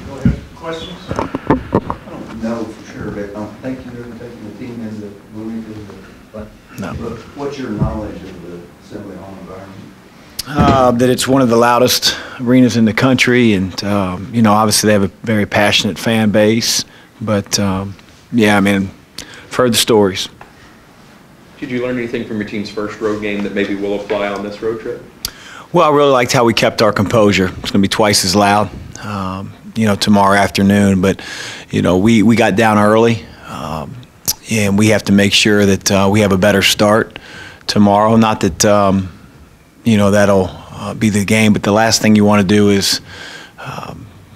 Go ahead. Questions? I don't know for sure, but I don't think you've ever taken the team into Bloomington. No. What's your knowledge of the Assembly Hall environment? That it's one of the loudest arenas in the country, and you know, obviously they have a very passionate fan base. But yeah, I mean, I've heard the stories. Did you learn anything from your team's first road game that maybe will apply on this road trip? Well, I really liked how we kept our composure. It's going to be twice as loud, you know, tomorrow afternoon. But you know, we got down early, and we have to make sure that we have a better start tomorrow. Not that you know, that'll be the game, but the last thing you want to do is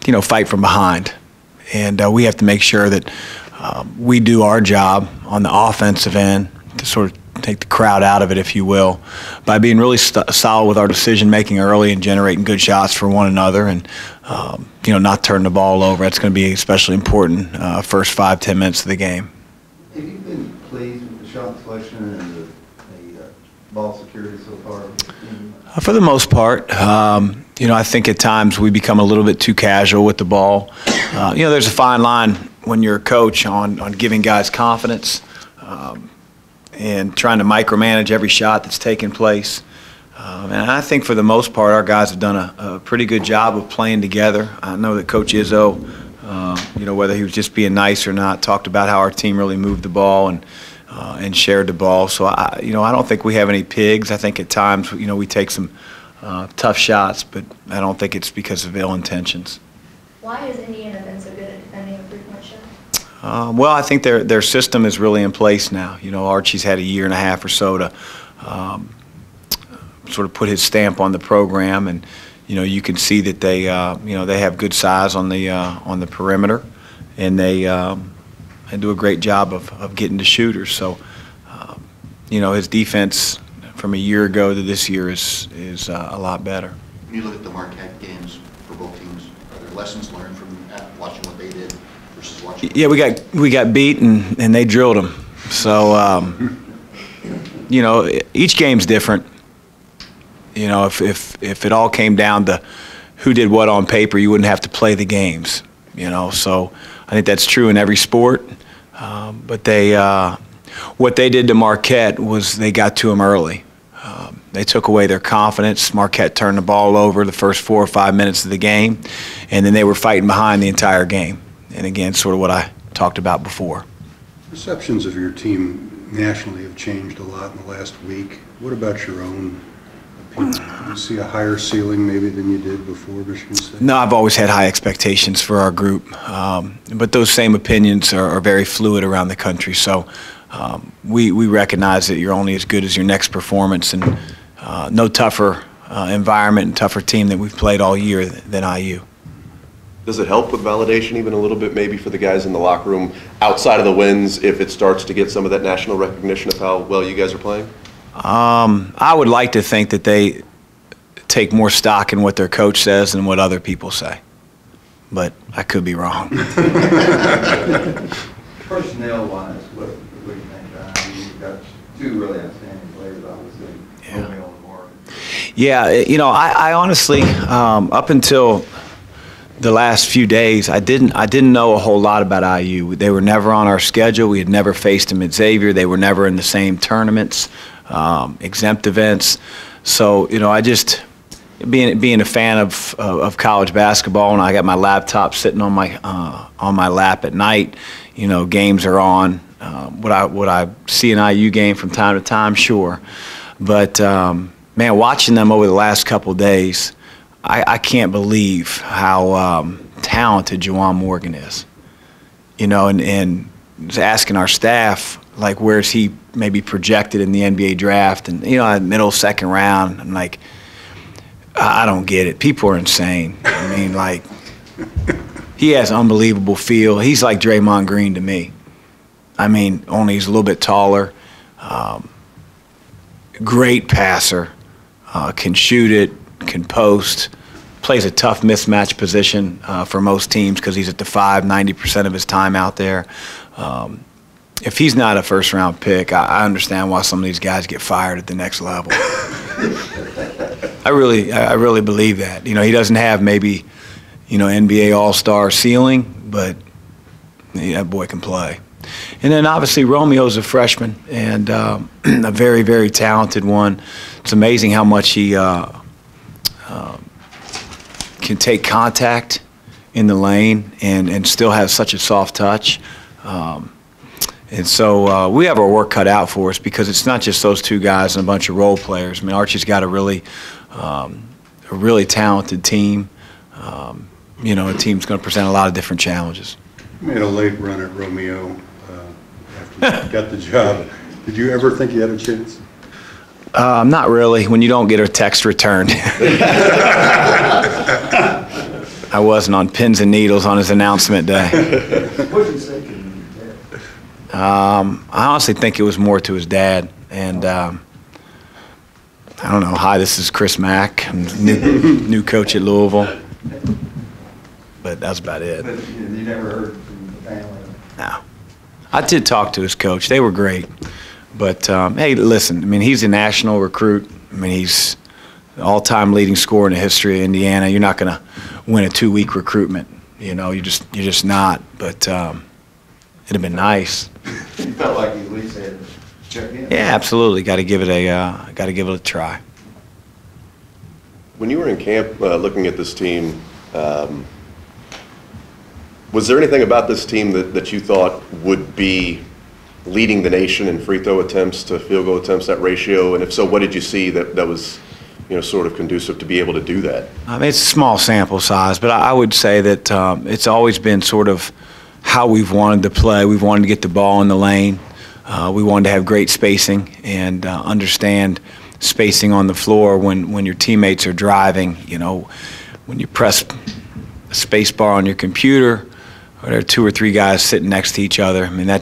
you know, fight from behind. And we have to make sure that we do our job on the offensive end to sort of take the crowd out of it, if you will, by being really solid with our decision-making early and generating good shots for one another, and you know, not turn the ball over. That's going to be especially important first 5-10 minutes of the game. Have you been pleased with the shot selection and the ball security so far? For the most part, you know, I think at times we become a little bit too casual with the ball. You know, there's a fine line when you're a coach on giving guys confidence and trying to micromanage every shot that's taking place. And I think for the most part, our guys have done a pretty good job of playing together. I know that Coach Izzo, you know, whether he was just being nice or not, talked about how our team really moved the ball and shared the ball. So, you know, I don't think we have any pigs. I think at times, you know, we take some tough shots, but I don't think it's because of ill intentions. Why has Indiana been so good at defending a three-point shot? Well, I think their system is really in place now. You know, Archie's had a year and a half or so to sort of put his stamp on the program, and you know, you can see that they you know, they have good size on the perimeter, and they do a great job of getting to shooters. So you know, his defense from a year ago to this year is a lot better. When you look at the Marquette games for both teams, are there lessons learned from watching what they did versus watching? Yeah, we got beat and they drilled them. So you know, each game's different. You know, if it all came down to who did what on paper, you wouldn't have to play the games. You know, so I think that's true in every sport. But they what they did to Marquette was they got to them early. They took away their confidence. Marquette turned the ball over the first 4 or 5 minutes of the game, and then they were fighting behind the entire game. And again, sort of what I talked about before. Perceptions of your team nationally have changed a lot in the last week. What about your own opinion? Do you see a higher ceiling maybe than you did before Michigan State? No, I've always had high expectations for our group, but those same opinions are very fluid around the country. So we recognize that you're only as good as your next performance, and no tougher environment and tougher team that we've played all year than IU. Does it help with validation even a little bit maybe for the guys in the locker room outside of the wins if it starts to get some of that national recognition of how well you guys are playing? I would like to think that they take more stock in what their coach says than what other people say, but I could be wrong. Personnel-wise, what do you think? You've got two really outstanding players, obviously. Yeah. Romeo and Mark. Yeah, you know, I honestly, up until the last few days, I didn't know a whole lot about IU. They were never on our schedule. We had never faced them at Xavier. They were never in the same tournaments, exempt events. So, you know, I just being a fan of college basketball, and I got my laptop sitting on my lap at night. You know, games are on. Would I see an IU game from time to time? Sure, but man, watching them over the last couple of days, I can't believe how talented Juwan Morgan is. You know, and was asking our staff, like, where's he maybe projected in the NBA draft? And, you know, middle second round, I'm like, I don't get it. People are insane. I mean, like, he has unbelievable feel. He's like Draymond Green to me. I mean, only he's a little bit taller. Great passer. Can shoot it, can post, plays a tough mismatch position for most teams because he's at the 5, 90% of his time out there. If he's not a first-round pick, I understand why some of these guys get fired at the next level. I really believe that. You know, he doesn't have maybe NBA All-Star ceiling, but that boy can play. And then obviously Romeo's a freshman and a very, very talented one. It's amazing how much he can take contact in the lane and still have such a soft touch. And so we have our work cut out for us because it's not just those two guys and a bunch of role players. I mean, Archie's got a really talented team. A team's going to present a lot of different challenges. You made a late run at Romeo after you got the job. Did you ever think you had a chance? Not really, when you don't get a text returned. I wasn't on pins and needles on his announcement day. What did you say to him? I honestly think it was more to his dad. And I don't know. Hi, this is Chris Mack. I'm new coach at Louisville. But that's about it. But you never heard from the family? No. I did talk to his coach. They were great. But, hey, listen, I mean, he's a national recruit. I mean, he's the all-time leading scorer in the history of Indiana. You're not going to win a 2-week recruitment. You're just not. But it'd have been nice. You felt like you at least had to check in? Yeah, absolutely. Got to give it a try. When you were in camp looking at this team, was there anything about this team that you thought would be leading the nation in free throw attempts to field goal attempts, that ratio? And if so, what did you see that was sort of conducive to be able to do that? I mean, it's a small sample size, but I would say that it's always been sort of how we've wanted to play. We've wanted to get the ball in the lane. We wanted to have great spacing and understand spacing on the floor when your teammates are driving. When you press a space bar on your computer, or there are 2 or 3 guys sitting next to each other. I mean, I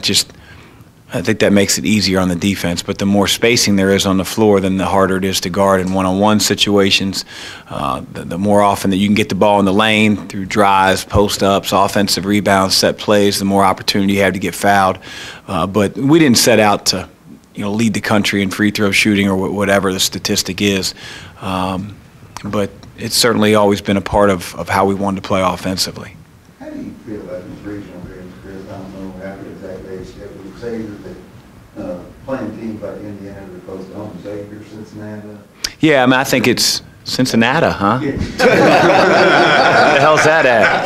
think that makes it easier on the defense. But the more spacing there is on the floor, then the harder it is to guard in one-on-one situations. The more often that you can get the ball in the lane through drives, post-ups, offensive rebounds, set plays, the more opportunity you have to get fouled. But we didn't set out to, lead the country in free throw shooting or whatever the statistic is. But it's certainly always been a part of how we wanted to play offensively. How do you feel about these regional games, Chris? I don't know how exactly they say that playing teams like Indiana as opposed to home Xavier, Cincinnati. Yeah, I mean, I think it's Cincinnati, huh? Yeah. Where the hell's that at?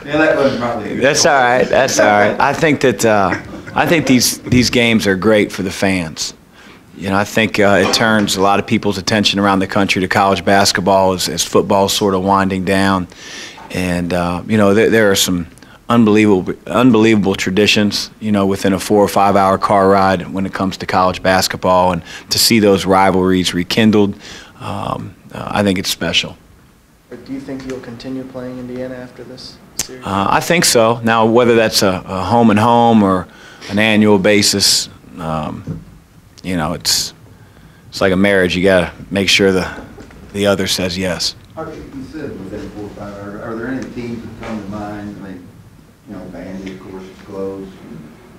Yeah, that wasn't probably. That's all right. That's all right. I think that these games are great for the fans. I think it turns a lot of people's attention around the country to college basketball as football's sort of winding down. And, there are some unbelievable traditions, within a 4 or 5 hour car ride when it comes to college basketball. And to see those rivalries rekindled, I think it's special. Do you think you'll continue playing Indiana after this series? I think so. Now, whether that's a home and home or an annual basis, it's like a marriage. You got to make sure the other says yes. You said within 4 or 5 hours. Are there any teams that come to mind? I mean, Vandy, of course, is close,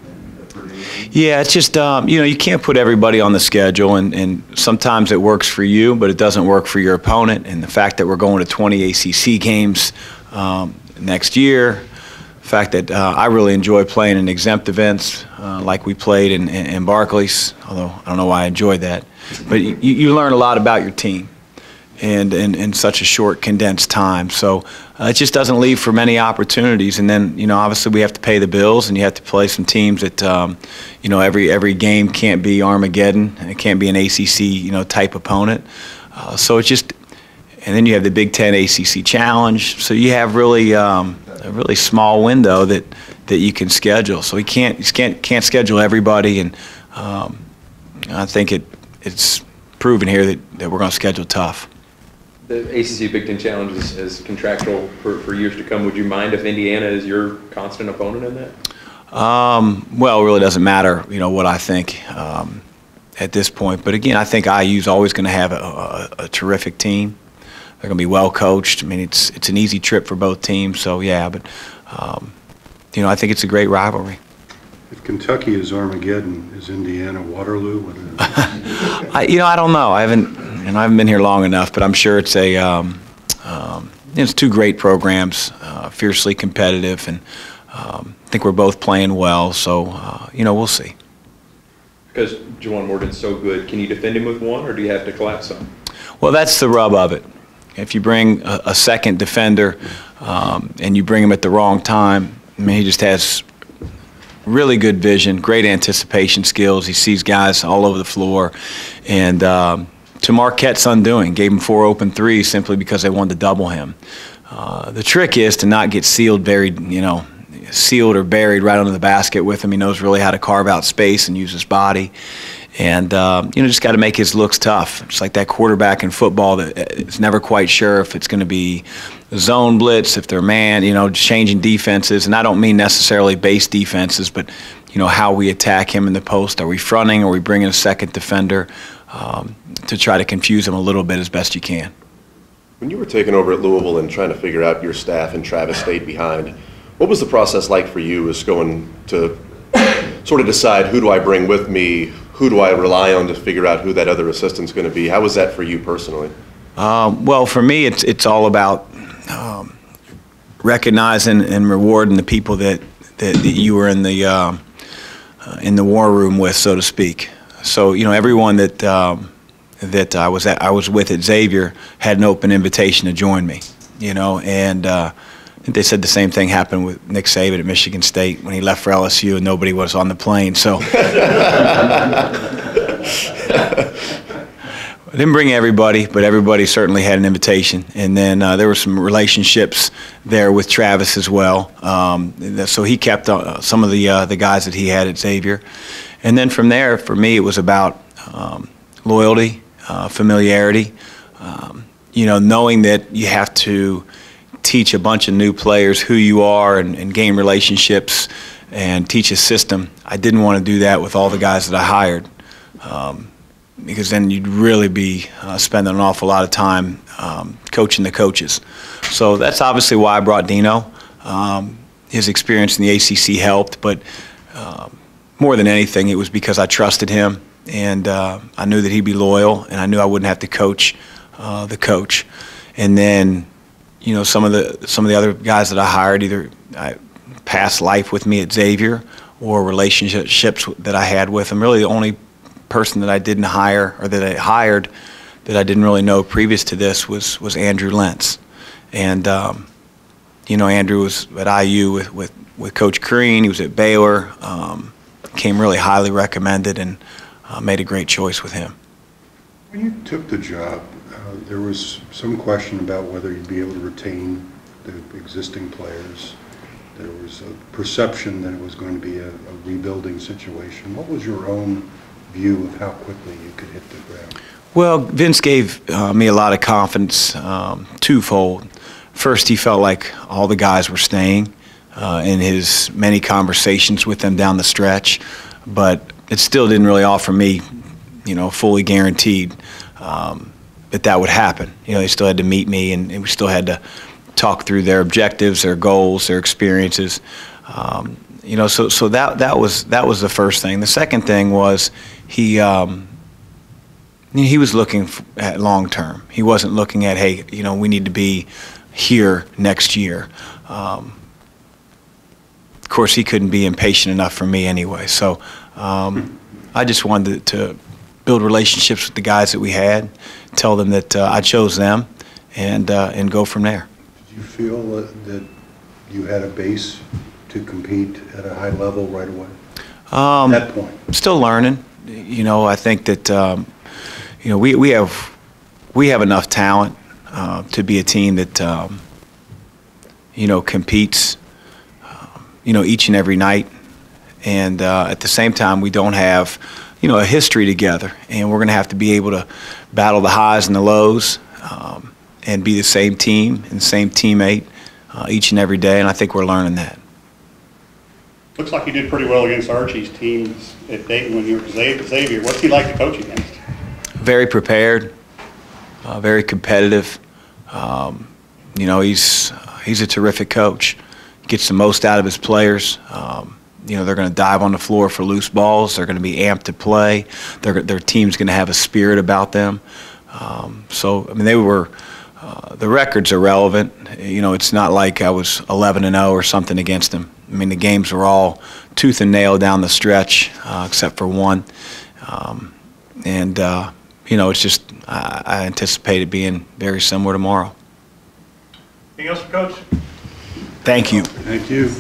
and Purdue. Yeah, it's just you can't put everybody on the schedule, and sometimes it works for you, but it doesn't work for your opponent. And the fact that we're going to 20 ACC games next year. The fact that I really enjoy playing in exempt events like we played in Barclays, although I don't know why I enjoyed that. But you learn a lot about your team and in such a short, condensed time. So it just doesn't leave for many opportunities. And then, obviously we have to pay the bills, and you have to play some teams that, every game can't be Armageddon. It can't be an ACC, type opponent. So it's just, and then you have the Big Ten ACC Challenge. So you have really a really small window that you can schedule. So you can't schedule everybody, and I think it's proven here that we're going to schedule tough. The ACC Big Ten Challenge is contractual for years to come. Would you mind if Indiana is your constant opponent in that? Well, it really doesn't matter, what I think at this point. But again, I think IU's always going to have a terrific team. They're going to be well coached. I mean, it's an easy trip for both teams. So yeah, but I think it's a great rivalry. If Kentucky is Armageddon, is Indiana Waterloo? I don't know. I and I haven't been here long enough, but I'm sure it's it's two great programs, fiercely competitive, and I think we're both playing well. So we'll see. Because Juwan Morgan's so good, can you defend him with one, or do you have to collapse some? Well, that's the rub of it. If you bring a second defender and you bring him at the wrong time, I mean, he just has really good vision, great anticipation skills. He sees guys all over the floor. And to Marquette's undoing, gave him 4 open threes simply because they wanted to double him. The trick is to not get sealed or buried right under the basket with him. He knows really how to carve out space and use his body. And, just got to make his looks tough. It's like that quarterback in football that is never quite sure if it's going to be zone blitz, if they're man, changing defenses. And I don't mean necessarily base defenses, but, how we attack him in the post. Are we fronting? Are we bringing a second defender to try to confuse him a little bit as best you can? When you were taking over at Louisville and trying to figure out your staff and Travis stayed behind, what was the process like for you as going to sort of decide who do I bring with me, who do I rely on to figure out who that other assistant's going to be? How was that for you personally? Well, for me, it's all about recognizing and rewarding the people that you were in the war room with, so to speak. So everyone that I was with at Xavier had an open invitation to join me. And I think they said the same thing happened with Nick Saban at Michigan State when he left for LSU and nobody was on the plane. So I didn't bring everybody, but everybody certainly had an invitation. And then there were some relationships there with Travis as well. So he kept some of the guys that he had at Xavier. And then from there, for me, it was about loyalty, familiarity, knowing that you have to teach a bunch of new players who you are and gain relationships and teach a system. I didn't want to do that with all the guys that I hired. Because then you'd really be spending an awful lot of time coaching the coaches. So that's obviously why I brought Dino. His experience in the ACC helped, but more than anything, it was because I trusted him, and I knew that he'd be loyal, and I knew I wouldn't have to coach the coach. And then, some of the other guys that I hired, either past life with me at Xavier or relationships that I had with them. Really, the only person that I didn't hire, or that I hired that I didn't really know previous to this was Andrew Lentz. And Andrew was at IU with Coach Crean. He was at Baylor, came really highly recommended, and made a great choice with him. When you took the job, there was some question about whether you'd be able to retain the existing players. There was a perception that it was going to be a rebuilding situation. What was your own view of how quickly you could hit the ground? Well, Vince gave me a lot of confidence, twofold. First, he felt like all the guys were staying in his many conversations with them down the stretch, but it still didn't really offer me, fully guaranteed that would happen. They still had to meet me, and we still had to talk through their objectives, their goals, their experiences. So that was the first thing. The second thing was he was looking at long term. He wasn't looking at, hey, we need to be here next year. Of course, he couldn't be impatient enough for me anyway. So I just wanted to build relationships with the guys that we had, tell them that I chose them, and go from there. Did you feel that you had a base to compete at a high level right away? At that point? Still learning. I think that we have enough talent to be a team that competes each and every night, and at the same time we don't have a history together, and we're going to have to be able to battle the highs and the lows and be the same team and same teammate each and every day, and I think we're learning that. Looks like you did pretty well against Archie's teams at Dayton when you were at Xavier. What's he like to coach against? Very prepared, very competitive. He's a terrific coach. Gets the most out of his players. They're going to dive on the floor for loose balls. They're going to be amped to play. Their team's going to have a spirit about them. So, I mean, they were, the records are relevant. You know, it's not like I was 11-0 or something against them. I mean, the games were all tooth and nail down the stretch, except for one. You know, it's just, I anticipate it being very similar tomorrow. Anything else for Coach? Thank you. Thank you.